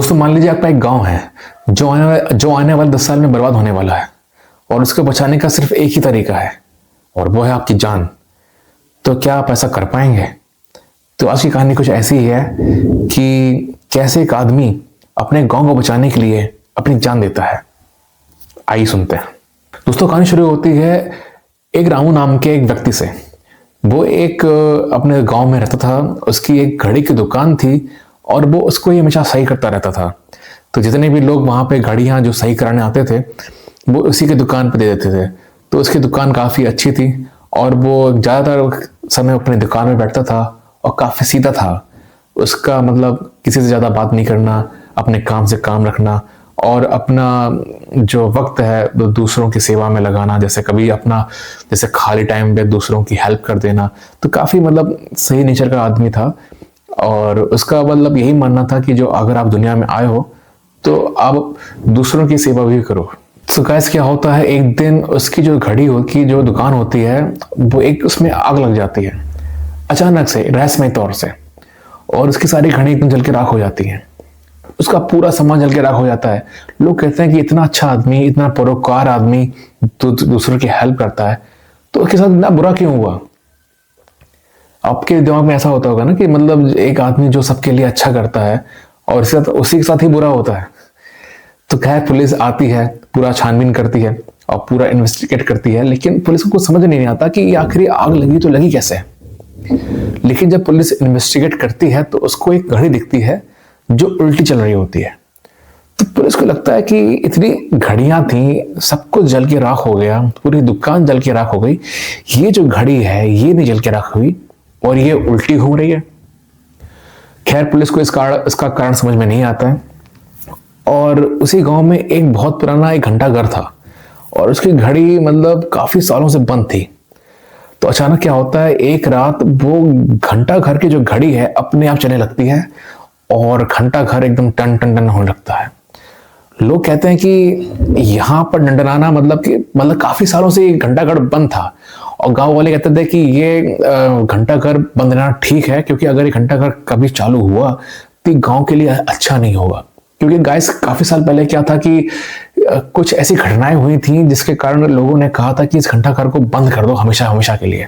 दोस्तों मान लीजिए आपका एक गांव है जो आने वाले 10 साल में बर्बाद होने वाला है और उसको बचाने का सिर्फ एक ही तरीका है और वो है आपकी जान। तो क्या आप ऐसा कर पाएंगे? तो आज की कहानी कुछ ऐसी ही है कि कैसे एक आदमी अपने गांव को बचाने के लिए अपनी जान देता है। आइए सुनते हैं। दोस्तों कहानी शुरू होती है एक रामू नाम के एक व्यक्ति से। वो एक अपने गांव में रहता था। उसकी एक घड़ी की दुकान थी और वो उसको ही हमेशा सही करता रहता था। तो जितने भी लोग वहां पे घड़ियां जो सही कराने आते थे वो उसी की दुकान पे दे देते थे। तो उसकी दुकान काफी अच्छी थी और वो ज्यादातर समय अपनी दुकान में बैठता था और काफी सीधा था। उसका मतलब किसी से ज्यादा बात नहीं करना, अपने काम से काम रखना और अपना जो वक्त है वो दूसरों की सेवा में लगाना। जैसे खाली टाइम पे दूसरों की हेल्प कर देना। तो काफी मतलब सही नेचर का आदमी था और उसका मतलब यही मानना था कि जो अगर आप दुनिया में आए हो तो आप दूसरों की सेवा भी करो। तो गाइस क्या होता है, एक दिन उसकी जो घड़ी की जो दुकान होती है वो एक उसमें आग लग जाती है अचानक से, रहस्यमय तौर से, और उसकी सारी घड़ी एकदम जल के राख हो जाती है। उसका पूरा सामान जल के राख हो जाता है। लोग कहते हैं कि इतना अच्छा आदमी, इतना परोपकार आदमी दूसरों की हेल्प करता है, तो उसके साथ इतना बुरा क्यों हुआ? आपके दिमाग में ऐसा होता होगा ना कि मतलब एक आदमी जो सबके लिए अच्छा करता है और उसी के साथ ही बुरा होता है। तो खैर पुलिस आती है, पूरा छानबीन करती है और पूरा इन्वेस्टिगेट करती है, लेकिन पुलिस को कुछ समझ नहीं आता कि ये आखिर आग लगी तो लगी कैसे। लेकिन जब पुलिस इन्वेस्टिगेट करती है तो उसको एक घड़ी दिखती है जो उल्टी चल रही होती है। तो पुलिस को लगता है कि इतनी घड़ियां थी, सब कुछ जल के राख हो गया, पूरी दुकान जल के राख हो गई, ये जो घड़ी है ये नहीं जल के राख हुई और ये उल्टी घूम रही है। खैर पुलिस को इसका कारण समझ में नहीं आता है। और उसी गांव में एक बहुत पुराना एक घंटा घर था और उसकी घड़ी मतलब काफी सालों से बंद थी। तो अचानक क्या होता है, एक रात वो घंटा घर की जो घड़ी है अपने आप चलने लगती है और घंटा घर एकदम टन टन टन होने लगता है। लोग कहते हैं कि यहाँ पर डंडनाना मतलब काफी सालों से ये घंटा घर बंद था और गांव वाले कहते थे कि ये घंटा घर बंद रहना ठीक है, क्योंकि अगर ये घंटा घर कभी चालू हुआ तो गांव के लिए अच्छा नहीं होगा। क्योंकि गाइस काफी साल पहले क्या था कि कुछ ऐसी घटनाएं हुई थी जिसके कारण लोगों ने कहा था कि इस घंटा घर को बंद कर दो हमेशा हमेशा के लिए।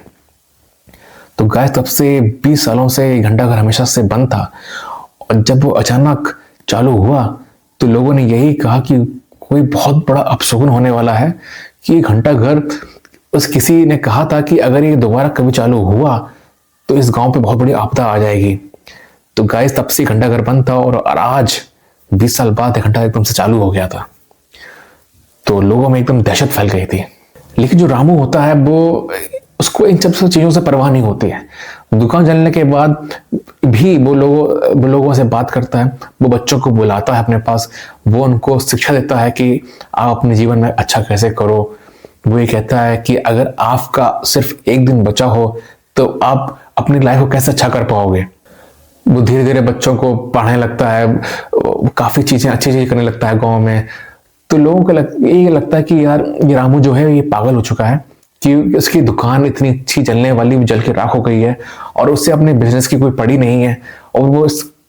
तो गाइस तब से 20 सालों से घंटा घर हमेशा से बंद था और जब वो अचानक चालू हुआ तो लोगों ने यही कहा कि कोई बहुत बड़ा अपशगुन होने वाला है कि घंटा घर, किसी ने कहा था कि अगर ये दोबारा कभी चालू हुआ तो इस गांव पे बहुत बड़ी आपदा आ जाएगी। तो गाइस तब से घंटा घर बंद था और आज 20 साल बाद घंटा एकदम से चालू हो गया था। तो लोगों में एकदम दहशत फैल गई थी। लेकिन जो रामू होता है वो उसको इन सब चीजों से परवाह नहीं होती है। दुकान जलने के बाद भी वो लोगों से बात करता है, वो बच्चों को बुलाता है अपने पास, वो उनको शिक्षा देता है कि आप अपने जीवन में अच्छा कैसे करो। वो ये कहता है कि अगर आपका सिर्फ एक दिन बचा हो तो आप अपनी लाइफ को कैसे अच्छा कर पाओगे। वो धीरे धीरे बच्चों को पढ़ाने लगता है, काफी चीजें अच्छी चीजें करने लगता है गांव में। तो लोगों को ये लगता है कि यार ये रामू जो है ये पागल हो चुका है कि उसकी दुकान इतनी अच्छी जलने वाली जल के राख हो गई है और उससे अपने बिजनेस की कोई पड़ी नहीं है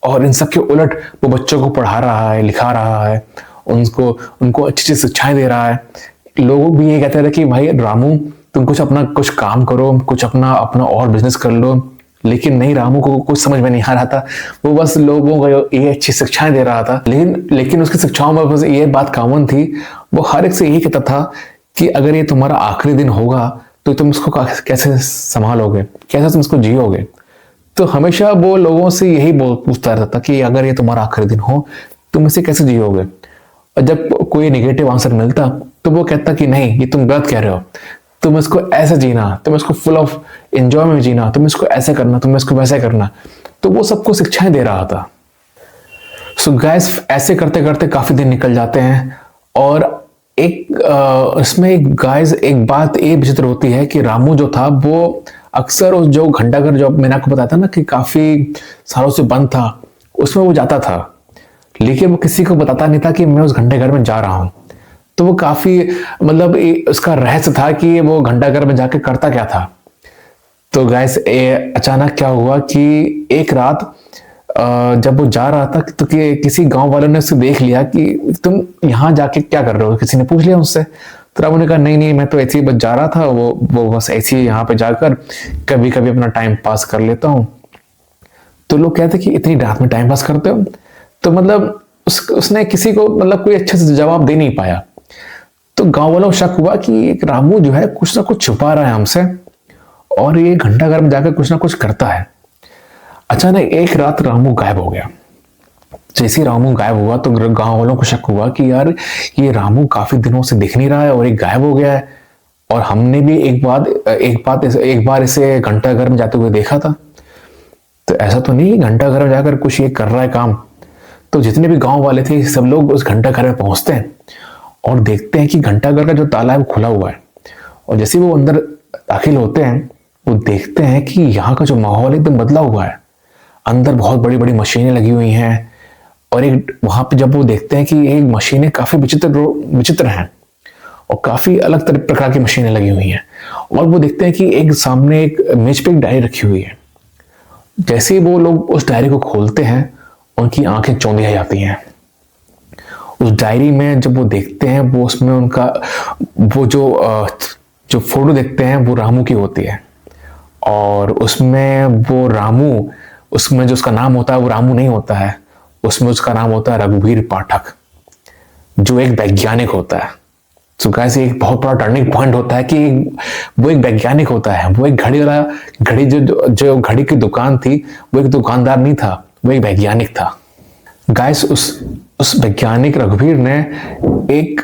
और इन सब के उलट वो बच्चों को पढ़ा रहा है, लिखा रहा है, उनको अच्छी अच्छी शिक्षाएं दे रहा है। लोग भी ये कहते थे कि भाई रामू तुम कुछ काम करो, कुछ अपना और बिजनेस कर लो। लेकिन नहीं, रामू को कुछ समझ में नहीं आ रहा था। वो बस लोगों को ये अच्छी शिक्षाएं दे रहा था। लेकिन उसकी शिक्षाओं में बस ये बात कॉमन थी, वो हर एक से यही कहता था कि अगर ये तुम्हारा आखिरी दिन होगा तो तुम इसको कैसे संभालोगे, कैसे तुम इसको जियोगे। तो हमेशा वो लोगों से यही पूछता रहता था कि अगर ये तुम्हारा आखिरी दिन हो तुम इसे कैसे जियोगे। और जब कोई नेगेटिव आंसर मिलता तो वो कहता कि नहीं, ये तुम गलत कह रहे हो, तुम इसको ऐसे जीना, तुम इसको फुल ऑफ एंजॉय में जीना, तुम इसको ऐसे करना, तुम इसको वैसे करना। तो वो सबको शिक्षाएं दे रहा था। सो गाइस ऐसे करते करते काफी दिन निकल जाते हैं और इसमें एक बात ये विचित्र होती है कि रामू जो था वो अक्सर उस जो घंटाघर जो मैंने आपको बताया था ना कि काफी सालों से बंद था, उसमें वो जाता था, लेकिन वो किसी को बताता नहीं था कि मैं उस घंटे घर में जा रहा हूं। तो वो काफी मतलब उसका रहस्य था कि वो घंटाघर में जाके करता क्या था। तो गाइस अचानक क्या हुआ कि एक रात जब वो जा रहा था तो किसी गांव वालों ने उससे देख लिया कि तुम यहाँ जाके क्या कर रहे हो, किसी ने पूछ लिया उससे। तो रामू ने कहा नहीं नहीं, मैं तो ऐसे ही बस जा रहा था, वो बस ऐसे ही यहाँ पे जाकर कभी कभी अपना टाइम पास कर लेता हूँ। तो लोग कहते कि इतनी रात में टाइम पास करते हो। तो मतलब उसने किसी को मतलब कोई अच्छे से जवाब दे नहीं पाया। तो गांव वालों को शक हुआ कि एक रामू जो है कुछ ना कुछ छुपा रहा है हमसे, और ये घंटाघर में जाकर कुछ ना कुछ करता है। अचानक एक रात रामू गायब हो गया। जैसे ही रामू गायब हुआ तो गांव वालों को शक हुआ कि यार ये रामू काफी दिनों से दिख नहीं रहा है और एक गायब हो गया है, और हमने भी एक बार इसे घंटाघर में जाते हुए देखा था। तो ऐसा तो नहीं घंटाघर में जाकर कुछ ये कर रहा है काम। तो जितने भी गांव वाले थे सब लोग उस घंटाघर में पहुंचते हैं और देखते हैं कि घंटाघर का जो ताला है वो खुला हुआ है। और जैसे वो अंदर दाखिल होते हैं वो देखते हैं कि यहाँ का जो माहौल एकदम बदला हुआ है। अंदर बहुत बड़ी बड़ी मशीनें लगी हुई हैं, और एक वहां पे जब वो देखते हैं कि ये मशीनें काफी विचित्र हैं और काफी अलग तरह प्रकार की मशीनें लगी हुई हैं। और वो देखते हैं कि एक सामने एक मेज पे एक डायरी रखी हुई है। जैसे ही वो लोग उस डायरी को खोलते हैं उनकी आंखें चौंधी आ जाती हैं। उस डायरी में जब वो देखते हैं वो उसमें उनका वो जो फोटो देखते हैं वो रामू की होती है, और उसमें वो रामू, उसमें जो उसका नाम होता है वो रामू नहीं होता है, उसमें उसका नाम होता है रघुवीर पाठक, जो एक वैज्ञानिक होता है। तो गाइस एक बहुत बड़ा टर्निंग पॉइंट होता है कि वो एक वैज्ञानिक होता है। वो एक घड़ी जो घड़ी की दुकान थी वो एक दुकानदार नहीं था, वो एक वैज्ञानिक था। गाइस उस वैज्ञानिक रघुवीर ने एक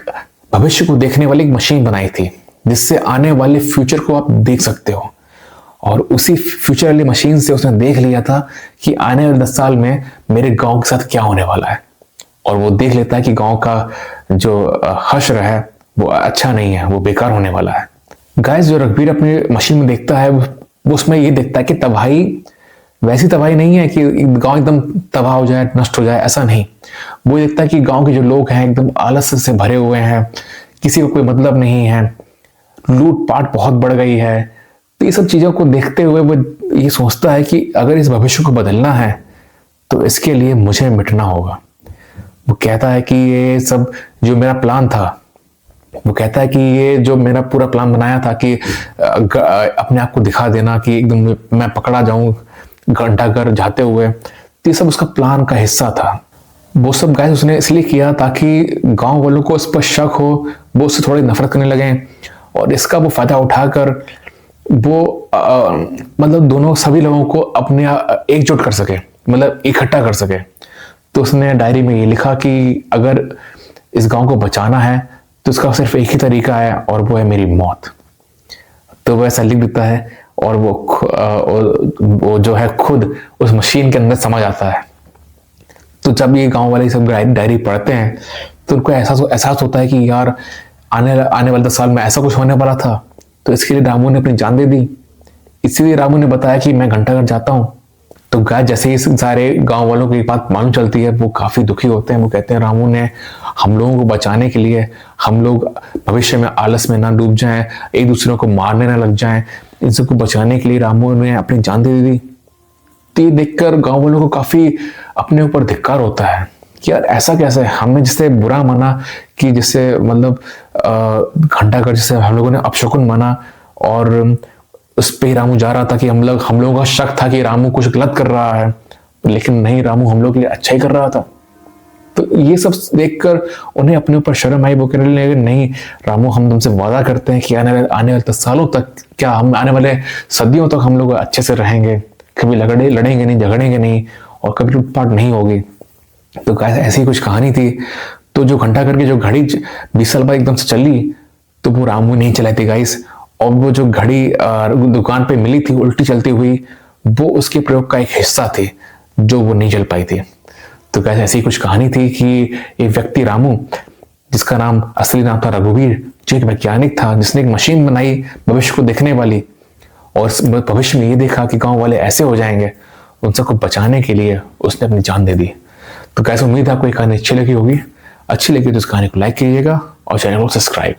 भविष्य को देखने वाली एक मशीन बनाई थी जिससे आने वाले फ्यूचर को आप देख सकते हो। और उसी फ्यूचर वाली मशीन से उसने देख लिया था कि आने वाले 10 साल में मेरे गांव के साथ क्या होने वाला है। और वो देख लेता है कि गांव का जो हश्र है वो अच्छा नहीं है, वो बेकार होने वाला है। गाइस जो रघुवीर अपनी मशीन में देखता है वो उसमें ये देखता है कि तबाही वैसी तबाही नहीं है कि गांव एकदम तबाह हो जाए, नष्ट हो जाए, ऐसा नहीं। वो देखता है कि गांव के जो लोग हैं एकदम आलस से भरे हुए हैं, किसी को कोई मतलब नहीं है, लूटपाट बहुत बढ़ गई है। तो ये सब चीजों को देखते हुए वो ये सोचता है कि अगर इस भविष्य को बदलना है तो इसके लिए मुझे मिटना होगा। वो कहता है कि ये सब जो मेरा प्लान था, वो कहता है कि ये जो मेरा पूरा प्लान बनाया था कि अपने आप को दिखा देना कि एकदम मैं पकड़ा जाऊं घंटाघर जाते हुए, तो ये सब उसका प्लान का हिस्सा था। वो सब गाइस उसने इसलिए किया ताकि गांव वालों को इस पर शक हो, वो उससे थोड़ी नफरत करने लगे, और इसका वो फायदा उठाकर वो मतलब दोनों सभी लोगों को अपने एकजुट कर सके, मतलब इकट्ठा कर सके। तो उसने डायरी में ये लिखा कि अगर इस गांव को बचाना है तो इसका सिर्फ एक ही तरीका है और वो है मेरी मौत। तो वो ऐसा लिख देता है और वो जो है खुद उस मशीन के अंदर समा जाता है। तो जब ये गांव वाले सब डायरी पढ़ते हैं तो उनको एहसास होता है कि यार आने वाले 10 साल में ऐसा कुछ होने वाला था। तो इसके लिए रामू ने अपनी जान दे दी। इसीलिए रामू ने बताया कि मैं घंटाघर जाता हूँ। तो गाय जैसे ही सारे गांव वालों को एक बात मालूम चलती है वो काफी दुखी होते हैं। वो कहते हैं रामू ने हम लोगों को बचाने के लिए, हम लोग भविष्य में आलस में ना डूब जाएं, एक दूसरे को मारने ना लग जाएं, इन सबको बचाने के लिए रामू ने अपनी जान दे दी। तो ये देखकर गांव वालों को काफी अपने ऊपर धिक्कार होता है कि यार ऐसा कैसे, हमने जिससे बुरा माना कि जिससे मतलब घंटाघर जिसे हम लोगों ने अपशकुन माना, और उस पे रामू जा रहा था कि हम लोगों का शक था कि रामू कुछ गलत कर रहा है, लेकिन नहीं, रामू हम लोग के लिए अच्छा ही कर रहा था। तो ये सब देखकर उन्हें अपने ऊपर शर्म आई। वो कहने लगे नहीं रामू, हम तुमसे वादा करते हैं कि आने वाले 10 सालों तक, क्या हम आने वाले सदियों तक हम लोग अच्छे से रहेंगे, कभी लड़ेंगे नहीं, झगड़ेंगे नहीं, और कभी लूटपाट नहीं होगी। तो ऐसी कुछ कहानी थी। तो जो घंटाघर की जो घड़ी 20 साल बाद एकदम से चली तो वो रामू नहीं चलाई थी गाइस, और वो जो घड़ी दुकान पे मिली थी उल्टी चलती हुई, वो उसके प्रयोग का एक हिस्सा थी जो वो नहीं चल पाई थी। तो गाइस ऐसी कुछ कहानी थी कि एक व्यक्ति रामू, जिसका नाम असली नाम था रघुवीर, जो एक वैज्ञानिक था जिसने एक मशीन बनाई भविष्य को देखने वाली, और भविष्य में ये देखा कि गांव वाले ऐसे हो जाएंगे, उन सबको बचाने के लिए उसने अपनी जान दे दी। तो गाइस उम्मीद है आपको ये कहानी अच्छी लगी होगी। अच्छी लगी तो इस कहानी को लाइक कीजिएगा और चैनल को सब्सक्राइब।